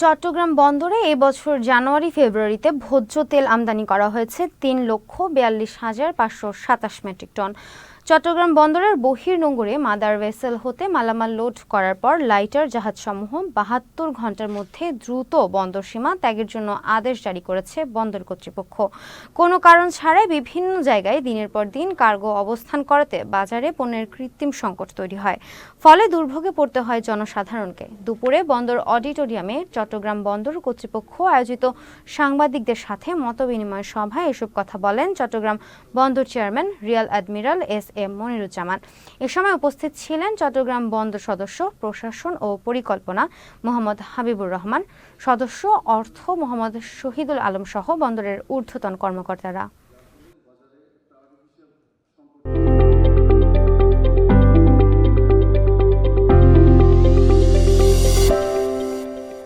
চট্টগ্রাম বন্দরে এ বছর জানুয়ারি-ফেব্রুয়ারিতে ভোজ্য তেল আমদানি করা হয়েছে ৩,৪২,৫২৭ মেট্রিক টন। চট্টগ্রাম বন্দরের বহির্নোঙরে মাদার ভেসেল হতে মালামাল লোড করার পর লাইটার জাহাজসমূহ ৭২ ঘণ্টার মধ্যে দ্রুত বন্দর সীমা ত্যাগের জন্য আদেশ জারি করেছে বন্দর কর্তৃপক্ষ। কোনো কারণ ছাড়াই বিভিন্ন জায়গায় দিনের পর দিন কার্গো অবস্থান করাতে বাজারে পণ্যের কৃত্রিম সংকট তৈরি হয়, ফলে দুর্ভোগে পড়তে হয় জনসাধারণকে। দুপুরে বন্দর অডিটোরিয়ামে চট্টগ্রাম বন্দর কর্তৃপক্ষ আয়োজিত সাংবাদিকদের সাথে মতবিনিময় সভায় এসব কথা বলেন চট্টগ্রাম বন্দর chairman rear admiral S M. Moniruzzaman. এ সময় উপস্থিত ছিলেন চট্টগ্রাম বন্দর সদস্য প্রশাসন ও পরিকল্পনা মোহাম্মদ হাবিবুর রহমান, সদস্য অর্থ মোহাম্মদ শহীদুল আলম সহ বন্দরের ঊর্ধ্বতন কর্মকর্তারা।